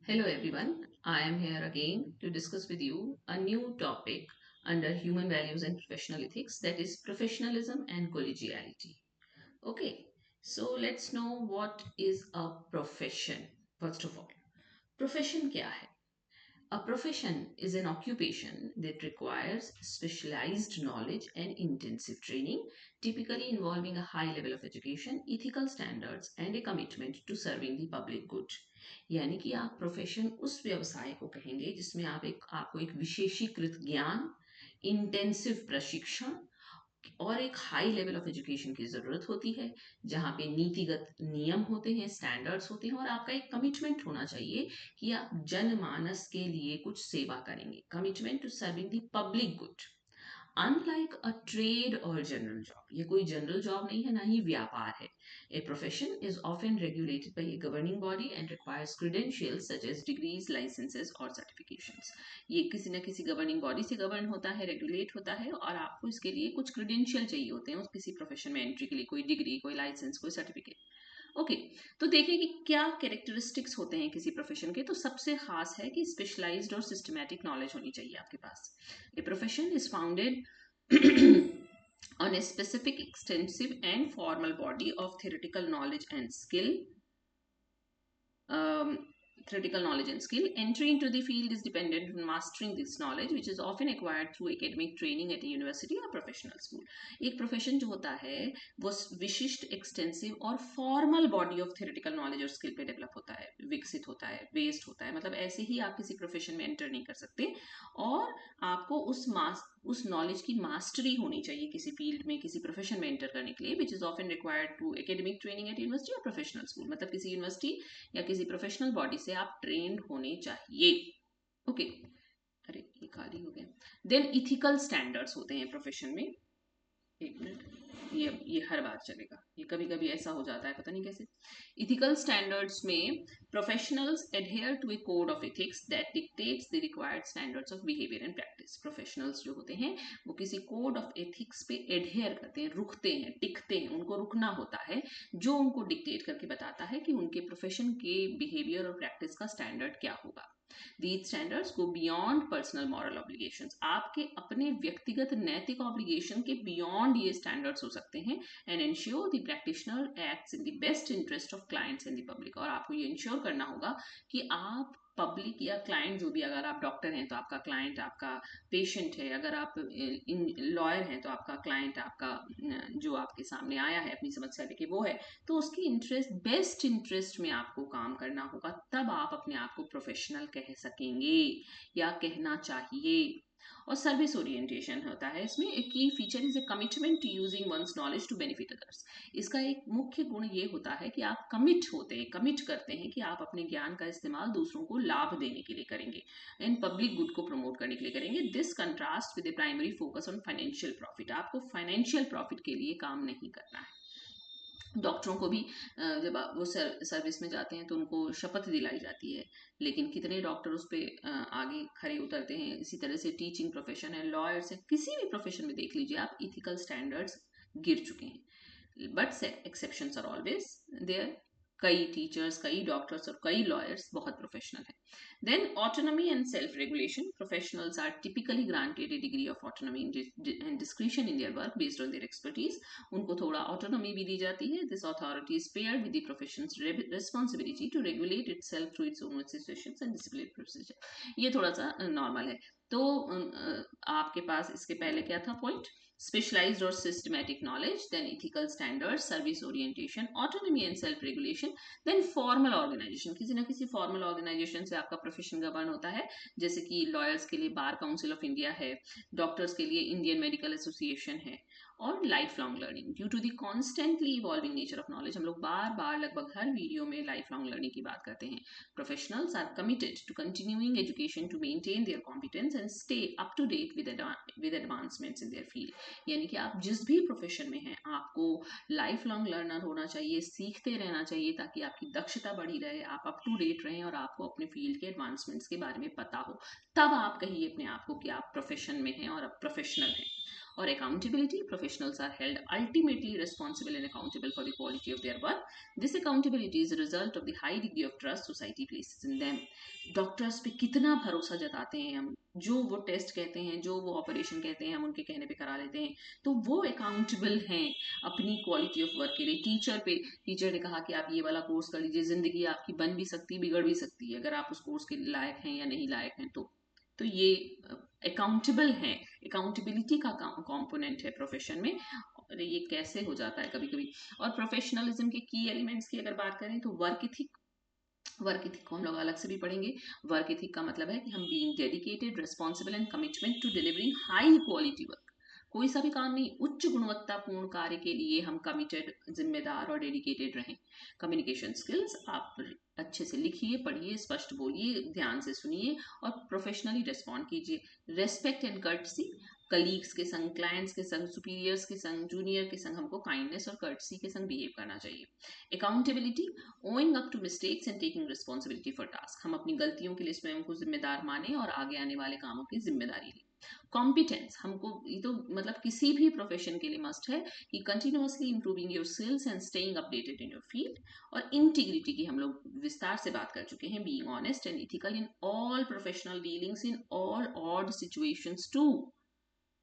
Hello everyone, I am here again to discuss with you a new topic under human values and professional ethics, that is professionalism and collegiality. Okay, so let's know what is a profession. First of all, profession क्या है? A profession is an occupation that requires specialized knowledge and intensive training, typically involving a high level of education, ethical standards, and a commitment to serving the public good. यानी कि आप profession उस व्यवसाय को कहेंगे जिसमें आपको एक विशेषीकृत ज्ञान, इंटेंसिव प्रशिक्षण और एक हाई लेवल ऑफ एजुकेशन की ज़रूरत होती है, जहाँ पे नीतिगत नियम होते हैं, स्टैंडर्ड्स होते हैं और आपका एक कमिटमेंट होना चाहिए कि आप जनमानस के लिए कुछ सेवा करेंगे, commitment to serving the public good. Unlike a trade और जनरल जॉब, ये कोई जनरल जॉब नहीं है, ना ही व्यापार है। A profession is often regulated by a governing body and requires credentials such as degrees, licences और सर्टिफिकेशंस। ये किसी न किसी गवर्निंग बॉडी से गवर्न होता है, रेगुलेट होता है और आपको इसके लिए कुछ क्रीडेंशियल चाहिए होते हैं उस किसी प्रोफेशन में एंट्री के लिए, कोई डिग्री, कोई लाइसेंस, कोई सर्टिफिकेट। ओके, तो देखें कि क्या कैरेक्टरिस्टिक्स होते हैं किसी प्रोफेशन के। तो सबसे खास है कि स्पेशलाइज्ड और सिस्टमैटिक नॉलेज होनी चाहिए आपके पास। A profession is founded on a specific, extensive, and formal body of theoretical knowledge and skill. Um, Theoretical knowledge and skill. Entry into the field is dependent on mastering this knowledge, which is often acquired through academic training at a university or professional school. एक profession जो होता है वो विशिष्ट, extensive और formal body of theoretical knowledge और skill पे develop होता है, विकसित होता है, बेस्ड होता है। मतलब ऐसे ही आप किसी प्रोफेशन में एंटर नहीं कर सकते और आपको उस नॉलेज की मास्टरी होनी चाहिए किसी फील्ड में, किसी प्रोफेशन में एंटर करने के लिए, which is often required to academic training at university और प्रोफेशनल स्कूल। मतलब किसी यूनिवर्सिटी या किसी प्रोफेशनल बॉडी से आप ट्रेंड होने चाहिए। ओके, अरे ये खाली हो गया। देन इथिकल स्टैंडर्ड्स होते हैं प्रोफेशन में। एक मिनट, ये हर बार चलेगा, ये कभी कभी ऐसा हो जाता है, पता नहीं कैसे। इथिकल स्टैंडर्ड्स में professionals adhere to a code of ethics that dictates the required standards of behaviour and practice. Professionals जो होते हैं वो किसी कोड ऑफ एथिक्स पे एडहेयर करते हैं, रुकते हैं, टिकते हैं, उनको रुकना होता है, जो उनको डिक्टेट करके बताता है कि उनके प्रोफेशन के बिहेवियर और प्रैक्टिस का स्टैंडर्ड क्या होगा। These standards go beyond personal moral obligations. आपके अपने व्यक्तिगत नैतिक ऑब्लिगेशन के बियॉन्ड ये स्टैंडर्ड्स हो सकते हैं and ensure the practitioner acts in the best interest of clients and the public. और आपको ये इंश्योर करना होगा कि आप पब्लिक या क्लाइंट जो भी, अगर आप डॉक्टर हैं तो आपका क्लाइंट आपका पेशेंट है, अगर आप लॉयर हैं तो आपका क्लाइंट आपका जो आपके सामने आया है अपनी समस्या लेके वो है, तो उसकी इंटरेस्ट, बेस्ट इंटरेस्ट में आपको काम करना होगा, तब आप अपने आप को प्रोफेशनल कह सकेंगे या कहना चाहिए। और सर्विस ओरिएंटेशन होता है इसमें। एक key feature is a commitment to using one's knowledge to benefit others. इसका एक मुख्य गुण ये होता है कि आप कमिट होते हैं, कमिट करते हैं कि आप अपने ज्ञान का इस्तेमाल दूसरों को लाभ देने के लिए करेंगे एंड पब्लिक गुड को प्रमोट करने के लिए करेंगे। This contrast with A primary focus on financial profit. आपको फाइनेंशियल प्रॉफिट के लिए काम नहीं करना है। डॉक्टरों को भी जब वो सर्विस में जाते हैं तो उनको शपथ दिलाई जाती है, लेकिन कितने डॉक्टर उस पर आगे खड़े उतरते हैं। इसी तरह से टीचिंग प्रोफेशन है, लॉयर्स है, किसी भी प्रोफेशन में देख लीजिए आप, इथिकल स्टैंडर्ड्स गिर चुके हैं। But exceptions are always there. कई टीचर्स, कई डॉक्टर्स और कई लॉयर्स बहुत प्रोफेशनल हैं। Then autonomy and self-regulation. Professionals are typically granted a degree of autonomy and discretion in their work based on their expertise. उनको थोड़ा autonomy भी दी जाती है. This authority is paired with the profession's responsibility to regulate itself through its own situations and disciplinary procedure. ये थोड़ा सा normal है। तो आपके पास इसके पहले क्या था पॉइंट? स्पेशलाइज्ड और systematic knowledge, then ethical standard, service orientation, autonomy and self regulation, then formal organisation. किसी ना किसी फॉर्मल ऑर्गेनाइजेशन से आपका प्रोफेशन गवर्न होता है, जैसे कि लॉयर्स के लिए बार काउंसिल ऑफ इंडिया है, डॉक्टर्स के लिए इंडियन मेडिकल एसोसिएशन है। और life long learning, due to the constantly evolving nature of knowledge. हम लोग बार बार लगभग हर वीडियो में लाइफ लॉन्ग लर्निंग की बात करते हैं। Professionals are committed to continuing education to maintain their competence and stay up to date with advancements in their field. यानी कि आप जिस भी प्रोफेशन में हैं, आपको लाइफ लॉन्ग लर्नर होना चाहिए, सीखते रहना चाहिए, ताकि आपकी दक्षता बढ़ी रहे, आप अप टू डेट रहें और आपको अपने फील्ड के एडवांसमेंट्स के बारे में पता हो। तब आप कहिए अपने आप को कि आप प्रोफेशन में हैं और आप प्रोफेशनल हैं। और accountability, professionals are held ultimately responsible and accountable for the quality of their work. This accountability is a result of the high degree of trust society places in them. Doctors पे कितना भरोसा जताते हैं हम, जो वो टेस्ट कहते हैं, जो वो ऑपरेशन कहते हैं, हम उनके कहने पे करा लेते हैं, तो वो अकाउंटेबल हैं अपनी क्वालिटी ऑफ वर्क के लिए। टीचर पे, टीचर ने कहा कि आप ये वाला कोर्स कर लीजिए, जिंदगी आपकी बन भी सकती, बिगड़ भी सकती है, अगर आप उस कोर्स के लायक हैं या नहीं लायक हैं। तो ये अकाउंटेबल हैं, अकाउंटेबिलिटी का कंपोनेंट है प्रोफेशन में। और ये कैसे हो जाता है कभी कभी। और प्रोफेशनलिज्म के की एलिमेंट्स की अगर बात करें तो वर्क इथिक, वर्क इथिक को हम लोग अलग से भी पढ़ेंगे। वर्क इथिक का मतलब है कि हम being dedicated, responsible and commitment to delivering high quality work. कोई सा भी काम नहीं, उच्च गुणवत्तापूर्ण कार्य के लिए हम कमिटेड, जिम्मेदार और डेडिकेटेड रहें। कम्युनिकेशन स्किल्स, आप अच्छे से लिखिए, पढ़िए, स्पष्ट बोलिए, ध्यान से सुनिए और प्रोफेशनली रिस्पॉन्ड कीजिए। रेस्पेक्ट एंड कर्टसी, कलीग्स के संग, क्लाइंट्स के संग, सुपीरियर्स के संग, जूनियर के संग हमको काइंडनेस और कर्टसी के संग बिहेव करना चाहिए। Accountability, owing up to mistakes and taking responsibility for task, हम अपनी गलतियों के लिए स्वयं को जिम्मेदार माने और आगे आने वाले कामों की जिम्मेदारी लें। कॉम्पिटेंस, हमको ये तो मतलब किसी भी प्रोफेशन के लिए मस्ट है कि continuously improving your skills and staying updated in your field. और इंटीग्रिटी की हम लोग विस्तार से बात कर चुके हैं, being honest and ethical in all professional dealings in all odd situations too,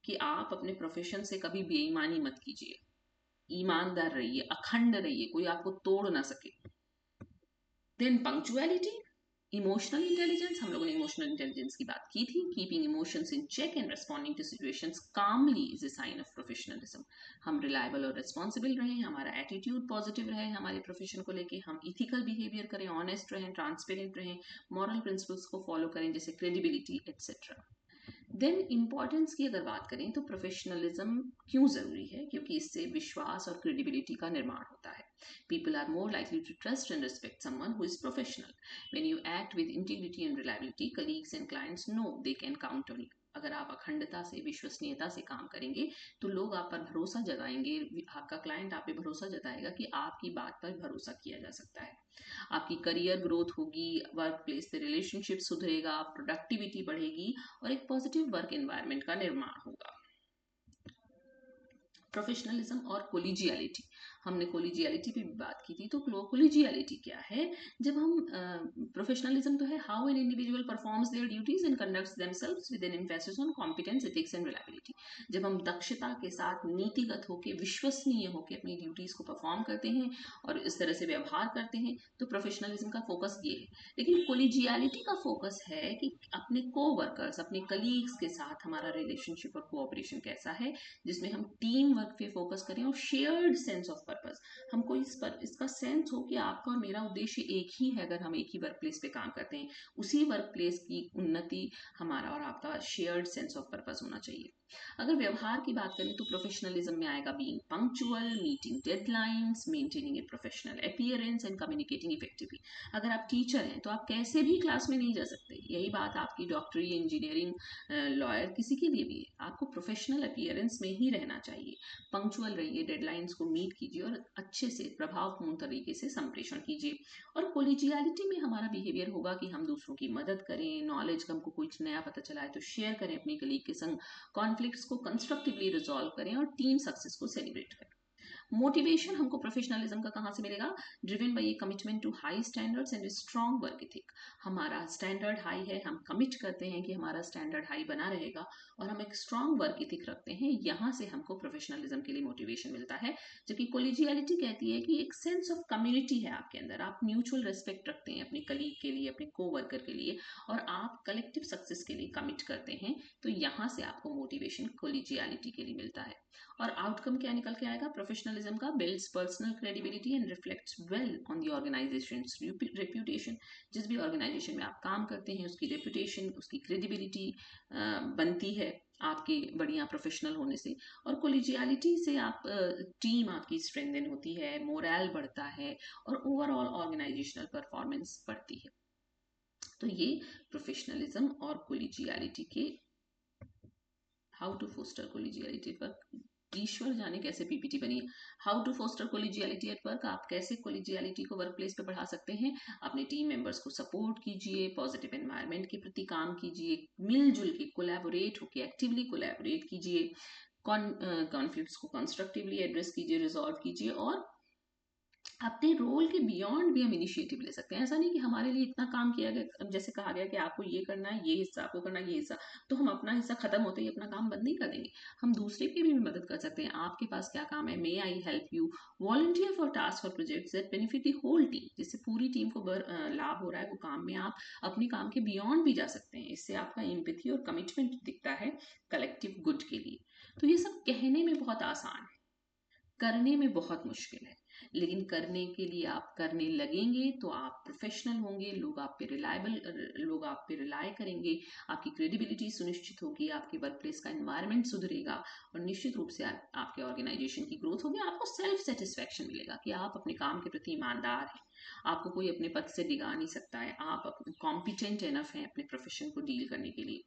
कि आप अपने प्रोफेशन से कभी बेईमानी मत कीजिए, ईमानदार रहिए, अखंड रहिए, कोई आपको तोड़ ना सके। देन पंक्चुअलिटी, इमोशनल इंटेलिजेंस, हम लोगों ने इमोशनल इंटेलिजेंस की बात की थी। Keeping emotions in check and responding to situations calmly is a sign of professionalism. हम रिलायबल और रिस्पॉन्सिबल रहें, हमारा एटीट्यूड पॉजिटिव रहे हमारे प्रोफेशन को लेके, हम इथिकल बिहेवियर करें, ऑनेस्ट रहें, ट्रांसपेरेंट रहें, मॉरल प्रिंसिपल्स को फॉलो करें जैसे क्रेडिबिलिटी एटसेट्रा। देन इम्पॉर्टेंस की अगर बात करें तो प्रोफेशनलिज्म क्यों ज़रूरी है, क्योंकि इससे विश्वास और क्रेडिबिलिटी का निर्माण होता है। People are more likely to trust and respect someone who is professional when you act with integrity and reliability, colleagues and clients know they can count on you. अगर आप अखंडता से, विश्वसनीयता से काम करेंगे तो लोग आप पर भरोसा जताएंगे, आपका क्लाइंट आप पे भरोसा जताएगा कि आपकी बात पर भरोसा किया जा सकता है। आपकी करियर ग्रोथ होगी, वर्क प्लेस पे रिलेशनशिप सुधरेगा, प्रोडक्टिविटी बढ़ेगी और एक पॉजिटिव वर्क एनवायरनमेंट का निर्माण होगा। प्रोफेशनलिज्म और कोलिजियलिटी, हमने कोलिजियलिटी पे भी बात की थी। तो कोलिजियलिटी क्या है? जब हम प्रोफेशनलिज्म तो है how an individual performs their duties and conducts themselves with N emphasis on competence, ethics and reliability. जब हम दक्षता के साथ, नीतिगत होकर, विश्वसनीय होकर अपनी ड्यूटीज को परफॉर्म करते हैं और इस तरह से व्यवहार करते हैं, तो प्रोफेशनलिज्म का फोकस ये है। लेकिन कोलिजियलिटी का फोकस है कि अपने को वर्कर्स, अपने कलीग्स के साथ हमारा रिलेशनशिप और कोऑपरेशन कैसा है, जिसमें हम टीम वर्क पे फोकस करें और शेयर्ड सेंस ऑफ पर्पस, हमको इसका सेंस हो कि आपका और मेरा उद्देश्य एक ही है। अगर हम एक ही वर्क प्लेस पे काम करते हैं, उसी वर्क प्लेस की उन्नति हमारा और आपका शेयर्ड सेंस ऑफ पर्पस होना चाहिए। अगर व्यवहार की बात करें तो प्रोफेशनलिज्म में आएगा being punctual, meeting deadlines, maintaining a professional appearance and communicating effectively. अगर आप टीचर हैं तो आप कैसे भी क्लास में नहीं जा सकते, यही बात आपकी डॉक्टरी, इंजीनियरिंग, लॉयर, किसी के लिए भी है। आपको प्रोफेशनल अपीयरेंस में ही रहना चाहिए। पंक्चुअल रहिए, डेडलाइंस को मीट कीजिए और अच्छे से प्रभावपूर्ण तरीके से संप्रेषण कीजिए। और कोलिजियलिटी में हमारा बिहेवियर होगा कि हम दूसरों की मदद करें, नॉलेज, हमको कुछ नया पता चला है तो शेयर करें अपनी कलीग के संग, कॉन्फ्लिक्ट्स को कंस्ट्रक्टिवली रिजॉल्व करें और टीम सक्सेस को सेलिब्रेट करें। मोटिवेशन हमको प्रोफेशनलिज्म का कहाँ से मिलेगा? Driven by a commitment to high standards and strong work ethic. हमारा स्टैंडर्ड हाई है, हम कमिट करते हैं कि हमारा स्टैंडर्ड हाई बना रहेगा और हम एक स्ट्रॉन्ग वर्क एथिक रखते हैं, यहाँ से हमको प्रोफेशनलिज्म के लिए मोटिवेशन मिलता है। जबकि कोलिजियलिटी कहती है कि एक सेंस ऑफ कम्युनिटी है आपके अंदर, आप म्यूचुअल रिस्पेक्ट रखते हैं अपने कलीग के लिए, अपने को वर्कर के लिए, और आप कलेक्टिव सक्सेस के लिए कमिट करते हैं। तो यहाँ से आपको मोटिवेशन कोलिजियलिटी के लिए मिलता है। और आउटकम क्या निकल के आएगा? प्रोफेशनलिज्म का builds personal credibility and reflects well on the organisations reputation. जिस भी ऑर्गेनाइजेशन में आप काम करते हैं उसकी रेप्यूटेशन, उसकी क्रेडिबिलिटी बनती है आपके बढ़िया प्रोफेशनल होने से। और कोलिजियलिटी से आप टीम आपकी स्ट्रेंथन होती है, मोरल बढ़ता है और ओवरऑल ऑर्गेनाइजेशनल परफॉर्मेंस बढ़ती है। तो ये प्रोफेशनलिज्म और कोलिजियलिटी के हाउ टू फोस्टर कोलिजियलिटी पर ईश्वर जाने कैसे पीपीटी बनी है। How to foster collegiality at work, आप कैसे कोलिजियलिटी को वर्क प्लेस पे बढ़ा सकते हैं? अपने टीम मेंबर्स को सपोर्ट कीजिए, पॉजिटिव एनवायरनमेंट के प्रति काम कीजिए, मिलजुल के कोलैबोरेट होकर एक्टिवली कोलैबोरेट कीजिए, कॉन्फ्लिक्ट्स को कंस्ट्रक्टिवली एड्रेस कीजिए, रिजॉल्व कीजिए, और अपने रोल के बियॉन्ड भी हम इनिशिएटिव ले सकते हैं। ऐसा नहीं कि हमारे लिए इतना काम किया गया, जैसे कहा गया कि आपको ये करना है, ये हिस्सा आपको करना है, ये हिस्सा, तो हम अपना हिस्सा खत्म होते ही अपना काम बंद नहीं कर देंगे। हम दूसरे की भी मदद कर सकते हैं। आपके पास क्या काम है, may I help you, volunteer for task और projects that benefit the whole team, जिससे पूरी टीम को लाभ हो रहा है वो काम में, आप अपने काम के बियॉन्ड भी जा सकते हैं। इससे आपका एम्पैथी और कमिटमेंट दिखता है कलेक्टिव गुड के लिए। तो ये सब कहने में बहुत आसान है, करने में बहुत मुश्किल है, लेकिन करने के लिए आप करने लगेंगे तो आप प्रोफेशनल होंगे, लोग आप पे रिलाय करेंगे, आपकी क्रेडिबिलिटी सुनिश्चित होगी, आपके वर्क प्लेस का एनवायरनमेंट सुधरेगा, और निश्चित रूप से आपके ऑर्गेनाइजेशन की ग्रोथ होगी। आपको सेल्फ सेटिस्फैक्शन मिलेगा कि आप अपने काम के प्रति ईमानदार हैं, आपको कोई अपने पद से डिगा नहीं सकता है, आप कॉम्पिटेंट एनफ हैं अपने प्रोफेशन को डील करने के लिए।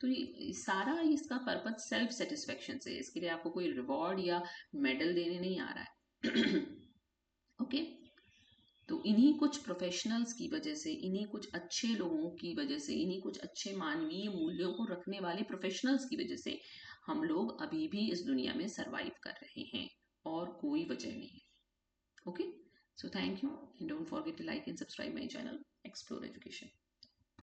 तो ये सारा इसका पर्पज सेल्फ सेटिस्फेक्शन से है। इसके लिए आपको कोई रिवॉर्ड या मेडल देने नहीं आ रहा है। ओके, तो इन्हीं कुछ प्रोफेशनल्स की वजह से, इन्हीं कुछ अच्छे लोगों की वजह से, इन्हीं कुछ अच्छे मानवीय मूल्यों को रखने वाले प्रोफेशनल्स की वजह से हम लोग अभी भी इस दुनिया में सरवाइव कर रहे हैं, और कोई वजह नहीं है। Okay, so thank you, and don't forget to like and subscribe my channel Explore education.